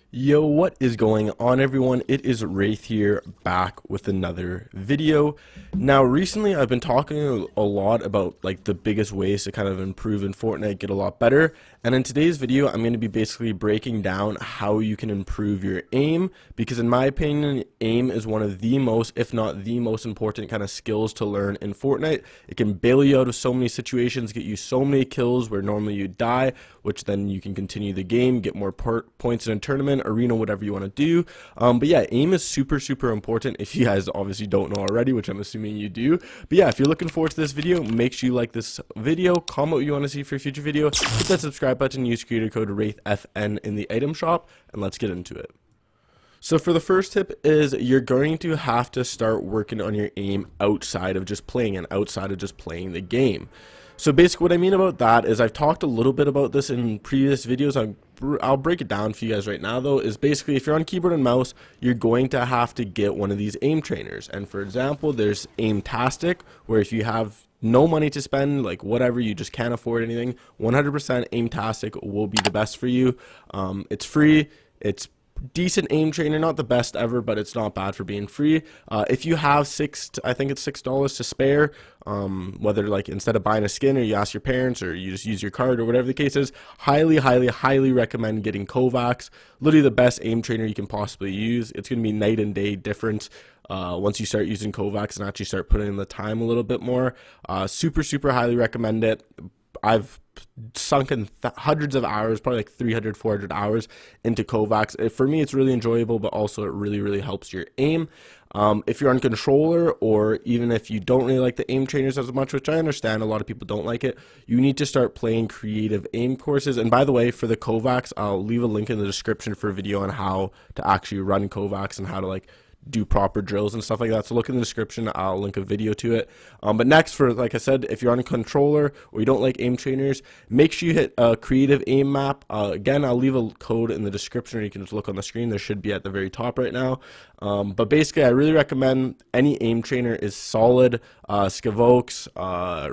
Yo, what is going on, everyone? It is Wraith here, back with another video. Now, recently I've been talking a lot about like the biggest ways to kind of improve in Fortnite, get a lot better. And in today's video, I'm going to be basically breaking down how you can improve your aim, because in my opinion, aim is one of the most, if not the most important kind of skills to learn in Fortnite. It can bail you out of so many situations, get you so many kills where normally you die, which then you can continue the game, get more points in a tournament, arena, whatever you want to do. But yeah, aim is super important, if you guys obviously don't know already, which I'm assuming you do. But yeah, if you're looking forward to this video, make sure you like this video, comment what you want to see for a future video, hit that subscribe button, use creator code WraithFN in the item shop, and let's get into it. So for the first tip is you're going to have to start working on your aim outside of just playing and outside of just playing the game. So basically what I mean about that is I've talked a little bit about this in previous videos. I'll break it down for you guys right now though, is basically if you're on keyboard and mouse, you're going to have to get one of these aim trainers. And for example, there's Aimtastic, where if you have no money to spend, like whatever, you just can't afford anything, 100% Aimtastic will be the best for you. It's free, it's decent aim trainer, not the best ever, but it's not bad for being free. If you have I think it's $6 to spare, whether like instead of buying a skin or you ask your parents or you just use your card or whatever the case is, highly recommend getting Kovacs. Literally the best aim trainer you can possibly use. It's going to be night and day difference once you start using Kovacs and actually start putting in the time a little bit more. Super highly recommend it. I've sunk in hundreds of hours, probably like 300-400 hours into Kovacs. For me, it's really enjoyable, but also it really helps your aim. If you're on controller, or even if you don't really like the aim trainers as much, which I understand a lot of people don't like it, you need to start playing creative aim courses. And by the way, for the Kovacs, I'll leave a link in the description for a video on how to actually run Kovacs and how to like do proper drills and stuff like that. So look in the description, I'll link a video to it. But next, for like I said, if you're on a controller or you don't like aim trainers, make sure you hit a creative aim map. Again, I'll leave a code in the description, or you can just look on the screen. There should be at the very top right now. But basically, I really recommend any aim trainer is solid. Skavox,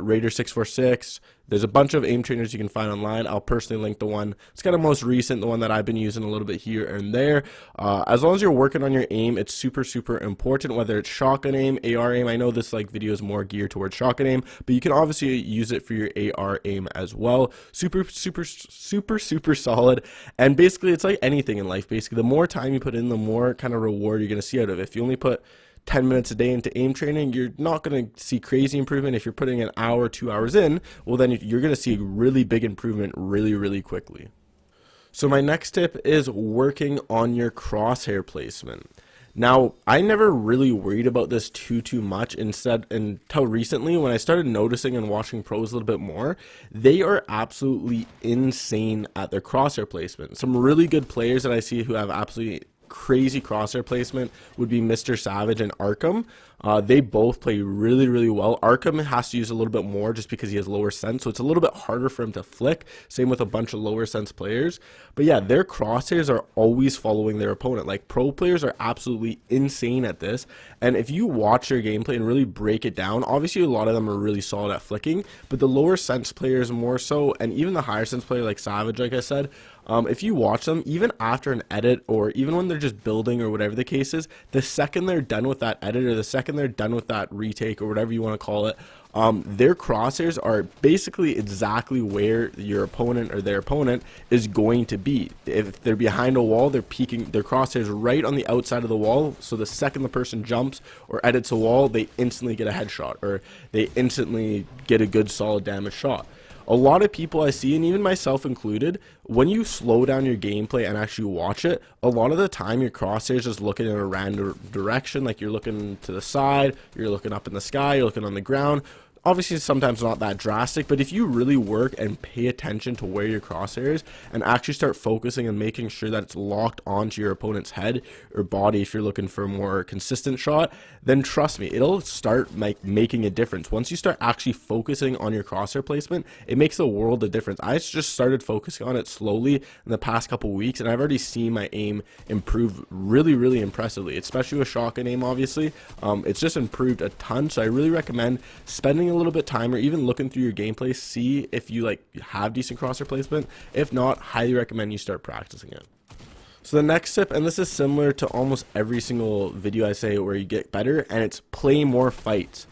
Raider 646. There's a bunch of aim trainers you can find online. I'll personally link the one. It's kind of most recent, the one that I've been using a little bit here and there. As long as you're working on your aim, it's super important, whether it's shotgun aim, AR aim. I know this like video is more geared towards shotgun aim, but you can obviously use it for your AR aim as well. Super solid. And basically, it's like anything in life. Basically, the more time you put in, the more kind of reward you're going to see out of it. If you only put 10 minutes a day into aim training, you're not going to see crazy improvement. If you're putting an hour, 2 hours in, well, then you're going to see really big improvement really quickly. So my next tip is working on your crosshair placement. Now, I never really worried about this too much until recently, when I started noticing and watching pros a little bit more. They are absolutely insane at their crosshair placement. Some really good players that I see who have absolutely crazy crosshair placement would be Mr. Savage and Arkham. They both play really well. Arkham has to use a little bit more just because he has lower sense, so it's a little bit harder for him to flick. Same with a bunch of lower sense players. But yeah, their crosshairs are always following their opponent. Like, pro players are absolutely insane at this. And if you watch their gameplay and really break it down, obviously a lot of them are really solid at flicking, but the lower sense players more so, and even the higher sense player like Savage, like I said, if you watch them, even after an edit, or even when they're just building or whatever the case is, the second they're done with that edit, or the second they're done with that retake, or whatever you want to call it, their crosshairs are basically exactly where your opponent or their opponent is going to be. If they're behind a wall, they're peeking their crosshairs right on the outside of the wall, so the second the person jumps or edits a wall, they instantly get a headshot, or they instantly get a good solid damage shot. A lot of people I see, and even myself included, when you slow down your gameplay and actually watch it, a lot of the time your crosshairs is looking in a random direction, like you're looking to the side, you're looking up in the sky, you're looking on the ground. Obviously, sometimes not that drastic, but if you really work and pay attention to where your crosshair is and actually start focusing and making sure that it's locked onto your opponent's head or body, if you're looking for a more consistent shot, then trust me, it'll start making a difference. Once you start actually focusing on your crosshair placement, it makes a world of difference. I just started focusing on it slowly in the past couple weeks, and I've already seen my aim improve really impressively, especially with shotgun aim. Obviously, it's just improved a ton, so I really recommend spending a little bit of time or even looking through your gameplay, see if you like have decent crosshair placement. If not, highly recommend you start practicing it. So the next tip, and this is similar to almost every single video I say where you get better, and it's play more fights.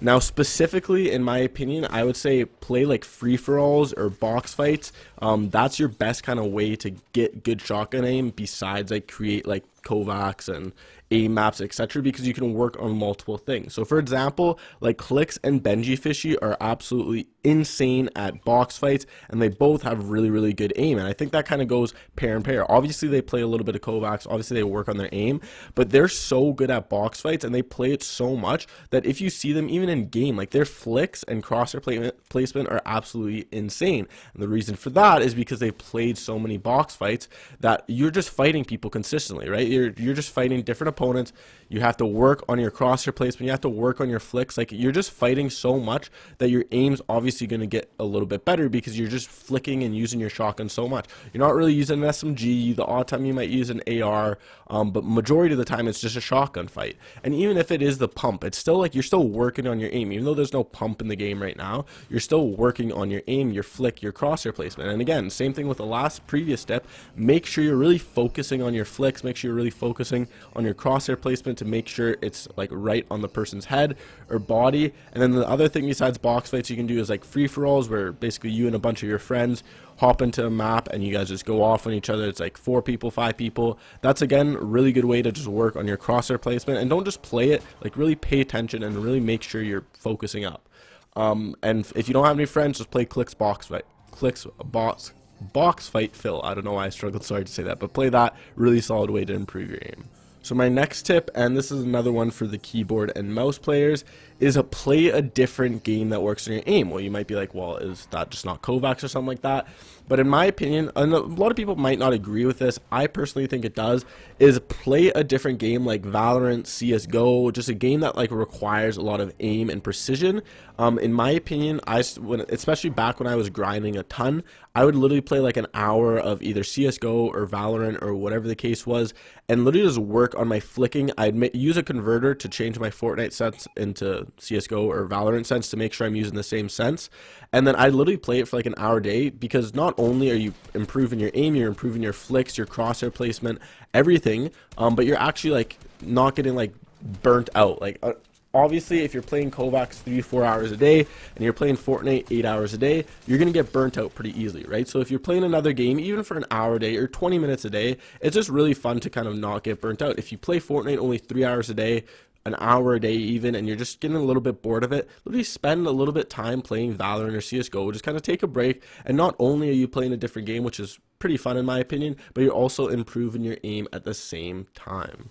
Now, specifically, in my opinion, I would say play like free-for-alls or box fights. That's your best kind of way to get good shotgun aim besides like create like Kovacs and aim maps, etc., because you can work on multiple things. So for example, like Clix and Benji Fishy are absolutely insane at box fights, and they both have really good aim, and I think that kind of goes pair and pair. Obviously they play a little bit of Kovacs, obviously they work on their aim, but they're so good at box fights and they play it so much that if you see them even in game, like their flicks and crosshair placement are absolutely insane. And the reason for that is because they've played so many box fights that you're just fighting people consistently, right? You're just fighting different opponents. You have to work on your crosshair placement, you have to work on your flicks. Like, you're just fighting so much that your aim's obviously going to get a little bit better because you're just flicking and using your shotgun so much. You're not really using an SMG. The odd time you might use an AR, but majority of the time it's just a shotgun fight. And even if it is the pump, it's still like you're still working on your aim. Even though there's no pump in the game right now, you're still working on your aim, your flick, your crosshair placement. And again, same thing with the previous step. Make sure you're really focusing on your flicks. Make sure you're really focusing on your crosshair placement to make sure it's like right on the person's head or body. And then the other thing besides box fights you can do is like free-for-alls, where basically you and a bunch of your friends hop into a map and you guys just go off on each other. It's like 4 people, 5 people. That's again a really good way to just work on your crosshair placement, and don't just play it, like really pay attention and really make sure you're focusing up. And if you don't have any friends, just play Clix box fight. Box fight Phil. I don't know why I struggled so hard to say that, but play that. Really solid way to improve your aim. So my next tip, and this is another one for the keyboard and mouse players, is to play a different game that works on your aim. Well, you might be like, well, is that just not Kovacs or something like that? But in my opinion, and a lot of people might not agree with this, I personally think it does, is play a different game like Valorant, CSGO, just a game that like requires a lot of aim and precision. In my opinion, especially back when I was grinding a ton, I would literally play like an hour of either CSGO or Valorant or whatever the case was, and literally just work on my flicking. I'd use a converter to change my Fortnite sets into CSGO or Valorant sense to make sure I'm using the same sense, and then I literally play it for like an hour a day, because not only are you improving your aim, you're improving your flicks, your crosshair placement, everything, but you're actually like not getting like burnt out. Like obviously if you're playing Kovacs 3-4 hours a day and you're playing Fortnite 8 hours a day, you're gonna get burnt out pretty easily, right? So if you're playing another game even for an hour a day or 20 minutes a day, it's just really fun to kind of not get burnt out. If you play Fortnite only 3 hours a day, an hour a day even, and you're just getting a little bit bored of it, literally spend a little bit time playing Valorant or CSGO. Just kind of take a break, and not only are you playing a different game, which is pretty fun in my opinion, but you're also improving your aim at the same time.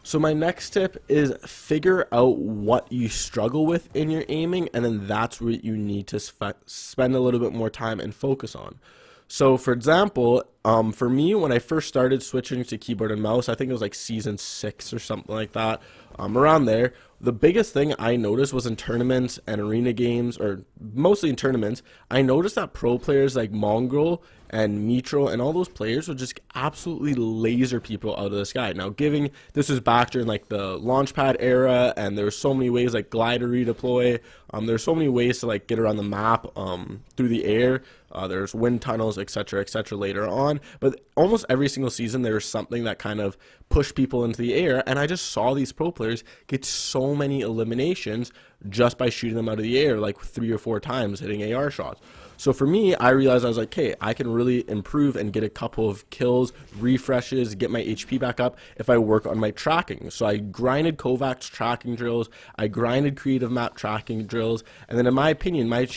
So my next tip is figure out what you struggle with in your aiming, and then that's where you need to spend a little bit more time and focus on. So for example, for me, when I first started switching to keyboard and mouse, I think it was like season 6 or something like that, around there, the biggest thing I noticed was in tournaments and arena games, or mostly in tournaments, I noticed that pro players like Mongrel and Mitro and all those players would just absolutely laser people out of the sky. Now, this was back during like the Launchpad era, and there were so many ways like glider redeploy. There's so many ways to like get around the map through the air. There's wind tunnels, etc., later on. But almost every single season, there was something that kind of pushed people into the air, and I just saw these pro players get so many eliminations just by shooting them out of the air like 3 or 4 times, hitting AR shots. So for me, I realized I was like, hey, I can really improve and get a couple of kills, refreshes, get my HP back up if I work on my tracking. So I grinded Kovacs tracking drills, I grinded creative map tracking drills, and then in my opinion, my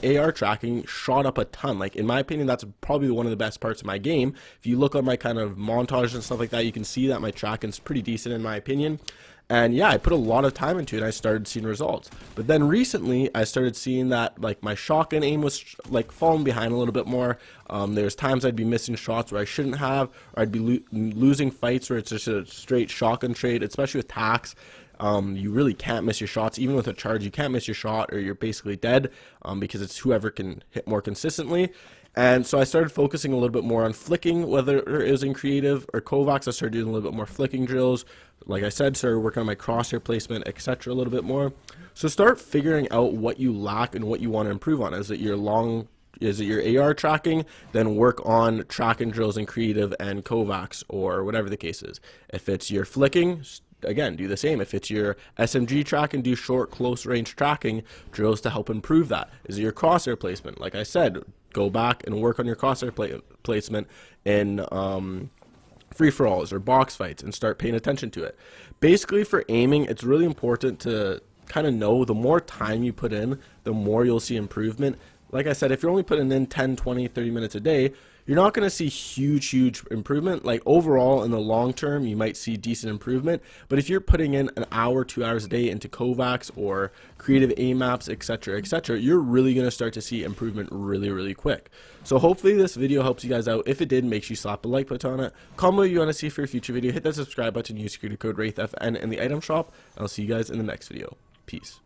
AR tracking shot up a ton. Like in my opinion, that's probably one of the best parts of my game. If you look on my kind of montage and stuff like that, you can see that my tracking's pretty decent in my opinion. And yeah, I put a lot of time into it and I started seeing results. But then recently I started seeing that like my shotgun aim was like falling behind a little bit more. There's times I'd be missing shots where I shouldn't have, or I'd be losing fights where it's just a straight shotgun trade, especially with tax. You really can't miss your shots. Even with a charge, you can't miss your shot or you're basically dead, because it's whoever can hit more consistently. And so I started focusing a little bit more on flicking, whether it was in creative or Kovacs. I started doing a little bit more flicking drills. Like I said, started working on my crosshair placement, etc. a little bit more. So start figuring out what you lack and what you want to improve on. Is it your long is it your AR tracking, then work on track and drills in Creative and Kovacs or whatever the case is. If it's your flicking, again, do the same. If it's your SMG tracking, do short, close range tracking drills to help improve that. Is it your crosshair placement? Like I said, go back and work on your crosshair placement in free-for-alls or box fights and start paying attention to it. Basically, for aiming, it's really important to kind of know the more time you put in, the more you'll see improvement. Like I said, if you're only putting in 10, 20, 30 minutes a day, you're not going to see huge improvement. Like overall, in the long term, you might see decent improvement. But if you're putting in an hour, 2 hours a day into Kovacs or creative aim maps, etc., you're really going to start to see improvement really quick. So hopefully this video helps you guys out. If it did, make sure you slap a like button on it. Comment what you want to see for a future video. Hit that subscribe button. Use security code RAITHFN in the item shop. And I'll see you guys in the next video. Peace.